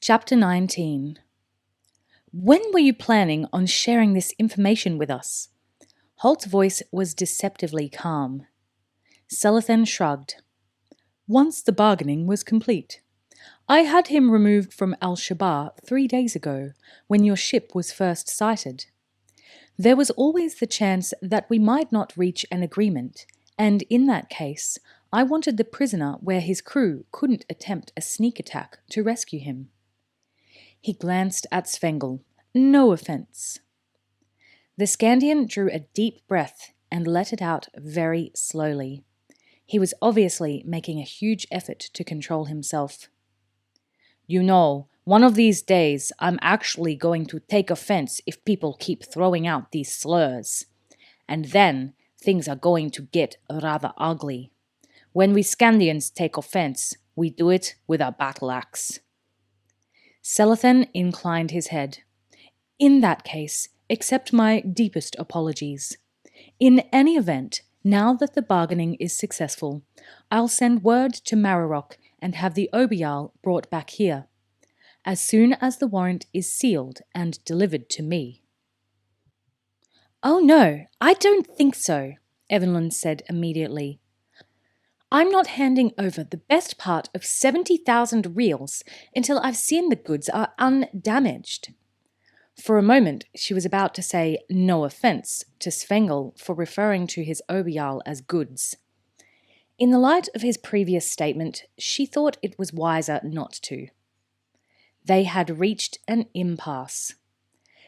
Chapter 19. When were you planning on sharing this information with us? Holt's voice was deceptively calm. Selathen shrugged. Once the bargaining was complete. I had him removed from Al-Shabar 3 days ago, when your ship was first sighted. There was always the chance that we might not reach an agreement, and in that case, I wanted the prisoner where his crew couldn't attempt a sneak attack to rescue him. He glanced at Svengel. No offense. The Scandian drew a deep breath and let it out very slowly. He was obviously making a huge effort to control himself. You know, one of these days I'm actually going to take offense if people keep throwing out these slurs. And then things are going to get rather ugly. When we Scandians take offense, we do it with our battle axe. Selathen inclined his head. In that case, accept my deepest apologies. In any event, now that the bargaining is successful, I'll send word to Mararok and have the Obial brought back here, as soon as the warrant is sealed and delivered to me. Oh no, I don't think so, Evanlyn said immediately. I'm not handing over the best part of 70,000 reals until I've seen the goods are undamaged. For a moment, she was about to say no offense to Svengel for referring to his Obial as goods. In the light of his previous statement, she thought it was wiser not to. They had reached an impasse.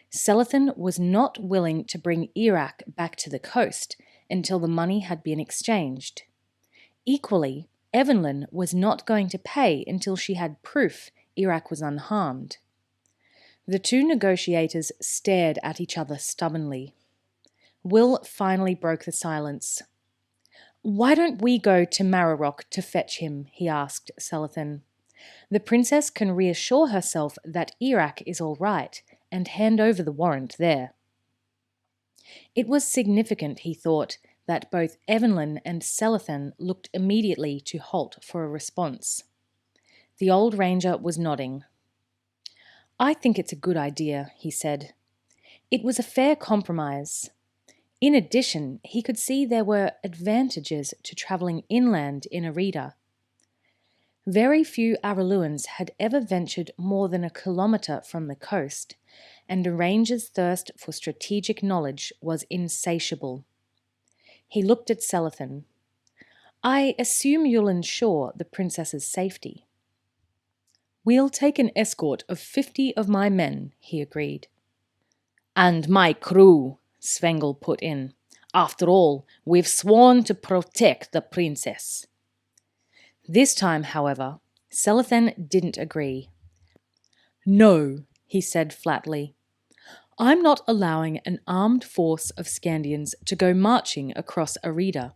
Selathen was not willing to bring Erak back to the coast until the money had been exchanged. Equally, Evanlyn was not going to pay until she had proof Erak was unharmed. The two negotiators stared at each other stubbornly. Will finally broke the silence. Why don't we go to Mararok to fetch him? He asked Selathen. The princess can reassure herself that Erak is all right and hand over the warrant there. It was significant, he thought, that both Evanlyn and Selathen looked immediately to Holt for a response. The old ranger was nodding. I think it's a good idea, he said. It was a fair compromise. In addition, he could see there were advantages to travelling inland in Arida. Very few Araluens had ever ventured more than 1 kilometre from the coast, and a ranger's thirst for strategic knowledge was insatiable. He looked at Selathen. I assume you'll ensure the princess's safety. We'll take an escort of 50 of my men, he agreed. And my crew, Svengel put in. After all, we've sworn to protect the princess. This time, however, Selathen didn't agree. No, he said flatly. I'm not allowing an armed force of Scandians to go marching across Arida.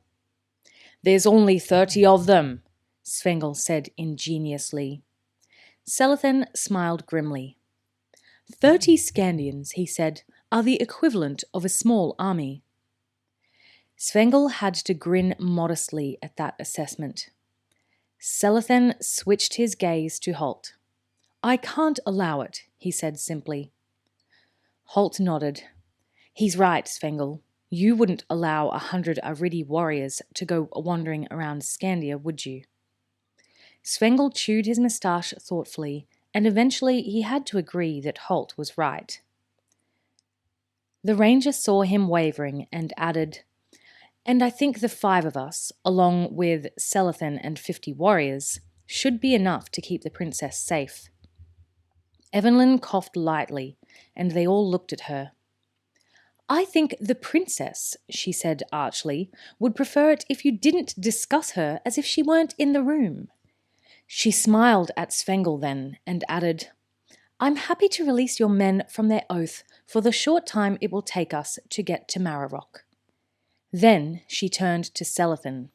There's only 30 of them, Svengel said ingeniously. Selathen smiled grimly. 30 Scandians, he said, are the equivalent of a small army. Svengel had to grin modestly at that assessment. Selathen switched his gaze to Holt. I can't allow it, he said simply. Holt nodded. He's right, Svengel. You wouldn't allow 100 Aridi warriors to go wandering around Scandia, would you? Svengel chewed his moustache thoughtfully, and eventually he had to agree that Holt was right. The ranger saw him wavering and added, And I think the 5 of us, along with Selathen and 50 warriors, should be enough to keep the princess safe. Evanlyn coughed lightly, and they all looked at her. I think the princess, she said archly, would prefer it if you didn't discuss her as if she weren't in the room. She smiled at Svengel then and added, I'm happy to release your men from their oath for the short time it will take us to get to Mararok. Then she turned to Selathen.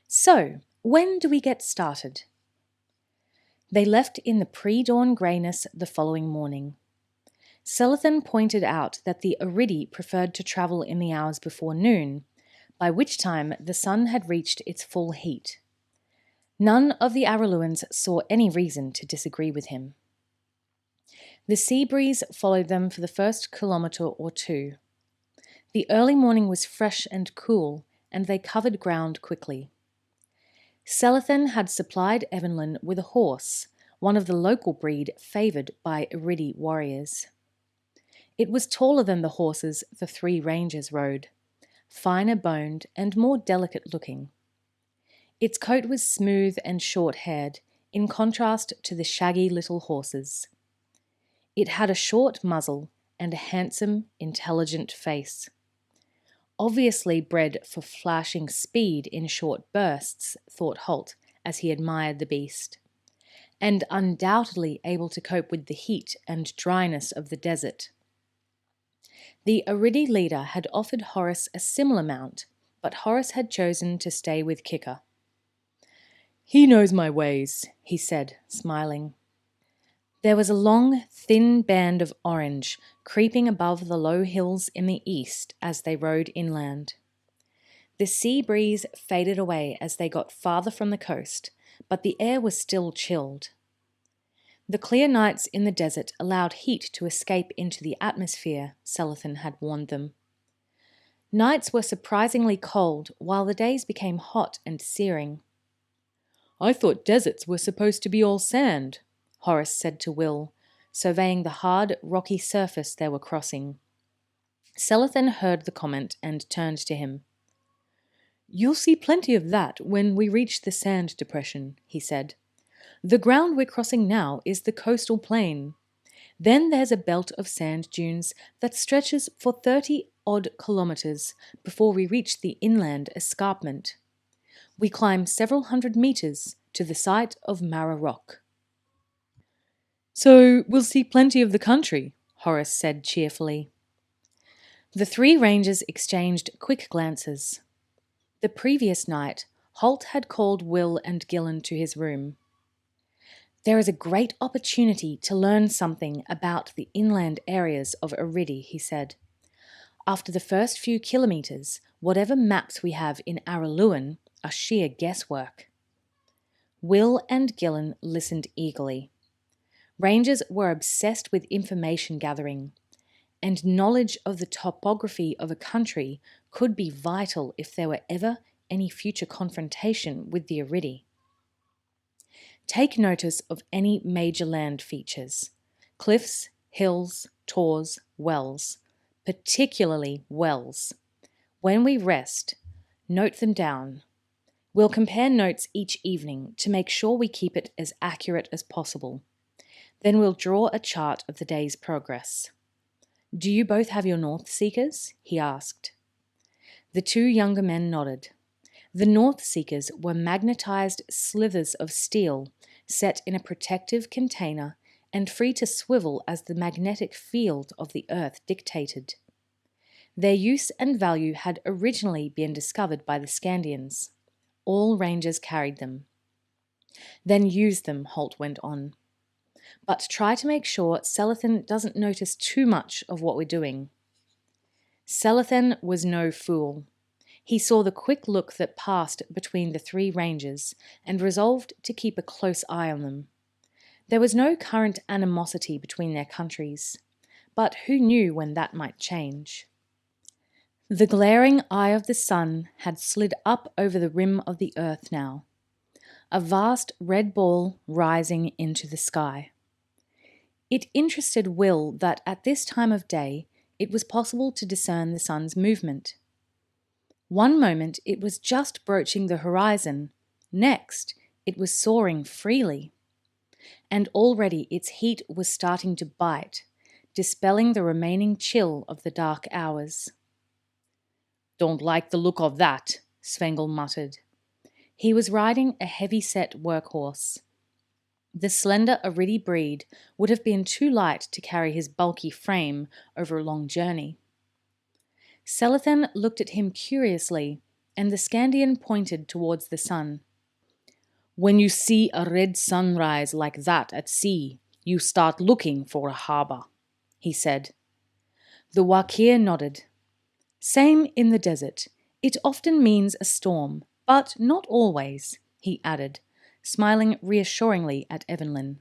So, when do we get started? They left in the pre-dawn greyness the following morning. Selathen pointed out that the Aridi preferred to travel in the hours before noon, by which time the sun had reached its full heat. None of the Araluens saw any reason to disagree with him. The sea breeze followed them for the first kilometre or two. The early morning was fresh and cool, and they covered ground quickly. Selethen had supplied Evanlyn with a horse, one of the local breed favoured by Iridi warriors. It was taller than the horses the three rangers rode, finer boned and more delicate looking. Its coat was smooth and short-haired, in contrast to the shaggy little horses. It had a short muzzle and a handsome, intelligent face. Obviously bred for flashing speed in short bursts, thought Holt as he admired the beast, and undoubtedly able to cope with the heat and dryness of the desert. The Iridi leader had offered Horace a similar mount, but Horace had chosen to stay with Kicker. "He knows my ways," he said, smiling. There was a long, thin band of orange creeping above the low hills in the east as they rode inland. The sea breeze faded away as they got farther from the coast, but the air was still chilled. The clear nights in the desert allowed heat to escape into the atmosphere, Selethen had warned them. Nights were surprisingly cold, while the days became hot and searing. "I thought deserts were supposed to be all sand," Horace said to Will, surveying the hard, rocky surface they were crossing. Selethen heard the comment and turned to him. "You'll see plenty of that when we reach the sand depression," he said. "The ground we're crossing now is the coastal plain. Then there's a belt of sand dunes that stretches for 30-odd kilometres before we reach the inland escarpment. We climb several hundred metres to the site of Mara Rock." "So we'll see plenty of the country," Horace said cheerfully. The three rangers exchanged quick glances. The previous night, Holt had called Will and Gillen to his room. "There is a great opportunity to learn something about the inland areas of Iridi," he said. "After the first few kilometres, whatever maps we have in Araluen are sheer guesswork." Will and Gillen listened eagerly. Rangers were obsessed with information gathering, and knowledge of the topography of a country could be vital if there were ever any future confrontation with the Iridi. Take notice of any major land features: cliffs, hills, tors, wells, particularly wells. When we rest, note them down. We'll compare notes each evening to make sure we keep it as accurate as possible. Then we'll draw a chart of the day's progress. Do you both have your North Seekers?" he asked. The two younger men nodded. The North Seekers were magnetized slithers of steel set in a protective container and free to swivel as the magnetic field of the Earth dictated. Their use and value had originally been discovered by the Scandians. All rangers carried them. "Then use them," Holt went on. "But try to make sure Selethen doesn't notice too much of what we're doing." Selethen was no fool. He saw the quick look that passed between the three rangers and resolved to keep a close eye on them. There was no current animosity between their countries, but who knew when that might change? The glaring eye of the sun had slid up over the rim of the earth now, a vast red ball rising into the sky. It interested Will that at this time of day it was possible to discern the sun's movement. One moment it was just broaching the horizon, next it was soaring freely. And already its heat was starting to bite, dispelling the remaining chill of the dark hours. "Don't like the look of that," Svengel muttered. He was riding a heavy-set workhorse. The slender Iridi breed would have been too light to carry his bulky frame over a long journey. Selethen looked at him curiously, and the Scandian pointed towards the sun. "When you see a red sunrise like that at sea, you start looking for a harbour," he said. The Wakir nodded. "Same in the desert. It often means a storm, but not always," he added, smiling reassuringly at Evanlyn.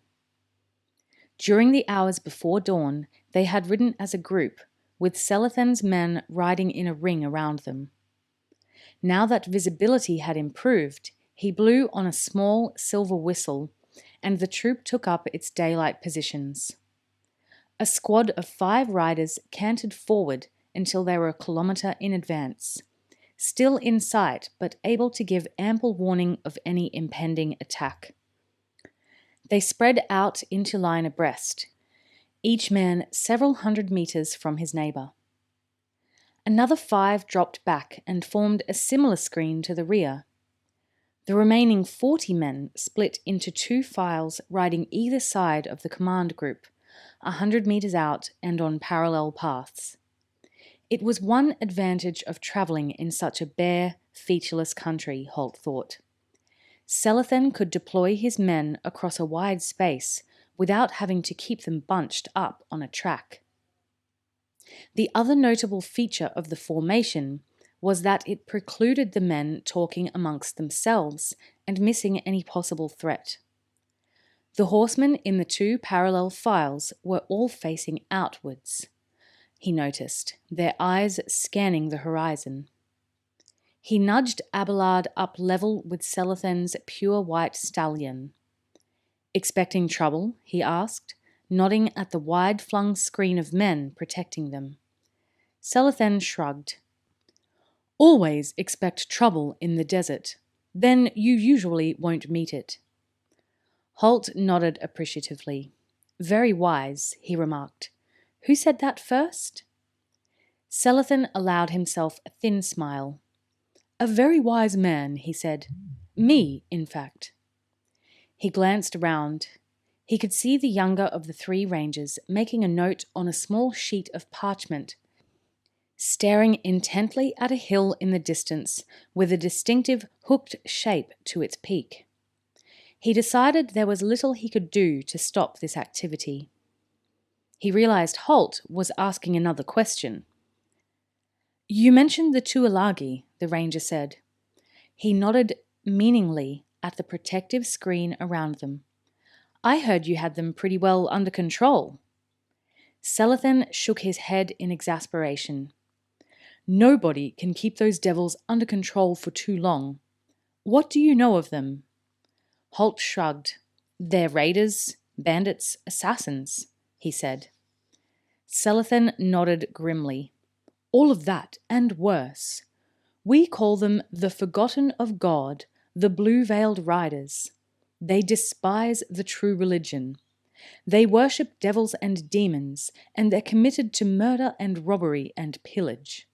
During the hours before dawn, they had ridden as a group, with Selethen's men riding in a ring around them. Now that visibility had improved, he blew on a small silver whistle, and the troop took up its daylight positions. A squad of 5 riders cantered forward until they were a kilometre in advance, still in sight but able to give ample warning of any impending attack. They spread out into line abreast, each man several hundred metres from his neighbour. Another 5 dropped back and formed a similar screen to the rear. The remaining 40 men split into 2 files riding either side of the command group, 100 metres out and on parallel paths. It was one advantage of travelling in such a bare, featureless country, Holt thought. Selethen could deploy his men across a wide space without having to keep them bunched up on a track. The other notable feature of the formation was that it precluded the men talking amongst themselves and missing any possible threat. The horsemen in the 2 parallel files were all facing outwards, he noticed, their eyes scanning the horizon. He nudged Abelard up level with Selethen's pure white stallion. "Expecting trouble?" he asked, nodding at the wide-flung screen of men protecting them. Selethen shrugged. "Always expect trouble in the desert. Then you usually won't meet it." Holt nodded appreciatively. "Very wise," he remarked. "Who said that first?" Selethen allowed himself a thin smile. "A very wise man," he said. "Me, in fact." He glanced around. He could see the younger of the 3 rangers making a note on a small sheet of parchment, staring intently at a hill in the distance with a distinctive hooked shape to its peak. He decided there was little he could do to stop this activity. He realized Holt was asking another question. "You mentioned the Tuolagi," the ranger said. He nodded meaningly at the protective screen around them. "I heard you had them pretty well under control." Selethen shook his head in exasperation. "Nobody can keep those devils under control for too long. What do you know of them?" Holt shrugged. "They're raiders, bandits, assassins," he said. Selethen nodded grimly. "All of that, and worse. We call them the Forgotten of God, the Blue-Veiled Riders. They despise the true religion. They worship devils and demons, and they're committed to murder and robbery and pillage.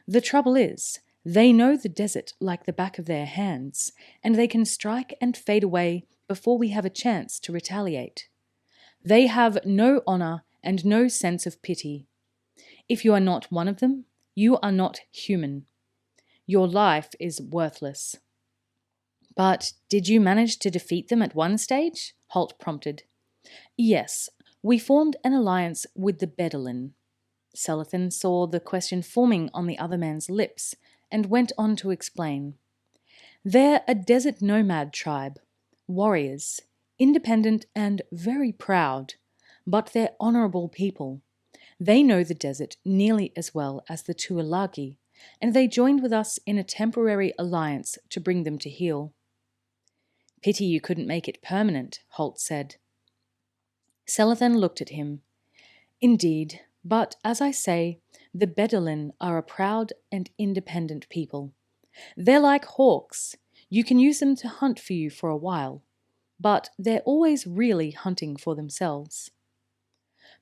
The trouble is, they know the desert like the back of their hands, and they can strike and fade away before we have a chance to retaliate. They have no honor and no sense of pity. If you are not one of them, you are not human. Your life is worthless." "But did you manage to defeat them at one stage?" Holt prompted. "Yes, we formed an alliance with the Bedouin." Selethen saw the question forming on the other man's lips and went on to explain. "They're a desert nomad tribe, warriors, independent and very proud, but they're honourable people. They know the desert nearly as well as the Tuolagi, and they joined with us in a temporary alliance to bring them to heel." "Pity you couldn't make it permanent," Holt said. Selethen looked at him. "Indeed, but as I say, the Bedouin are a proud and independent people. They're like hawks. You can use them to hunt for you for a while, but they're always really hunting for themselves.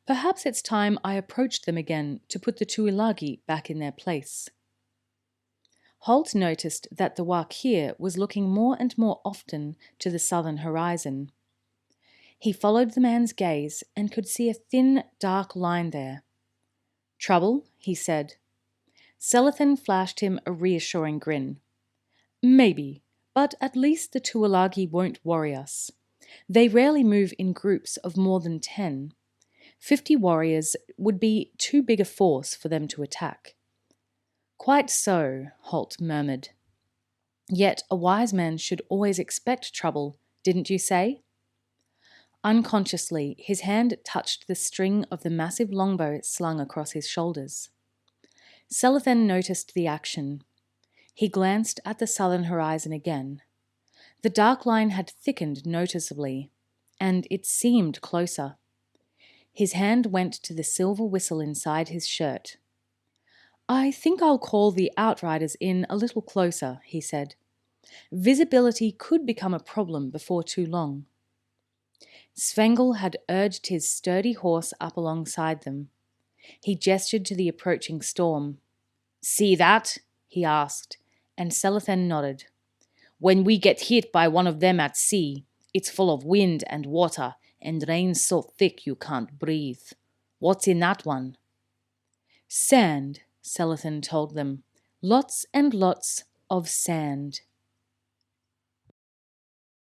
Perhaps it's time I approached them again to put the Tuolagi back in their place." Holt noticed that the Wakir was looking more and more often to the southern horizon. He followed the man's gaze and could see a thin, dark line there. "Trouble?" he said. Selethen flashed him a reassuring grin. "Maybe, but at least the Tuolagi won't worry us. They rarely move in groups of more than 10. 50 warriors would be too big a force for them to attack." "Quite so," Holt murmured. "Yet a wise man should always expect trouble, didn't you say?" Unconsciously, his hand touched the string of the massive longbow slung across his shoulders. Selathen noticed the action. He glanced at the southern horizon again. The dark line had thickened noticeably, and it seemed closer. His hand went to the silver whistle inside his shirt. "I think I'll call the outriders in a little closer," he said. "Visibility could become a problem before too long." Svengal had urged his sturdy horse up alongside them. He gestured to the approaching storm. "See that?" he asked, and Selathen nodded. "When we get hit by one of them at sea, it's full of wind and water and rain so thick you can't breathe. What's in that one?" "Sand," Selathen told them. "Lots and lots of sand."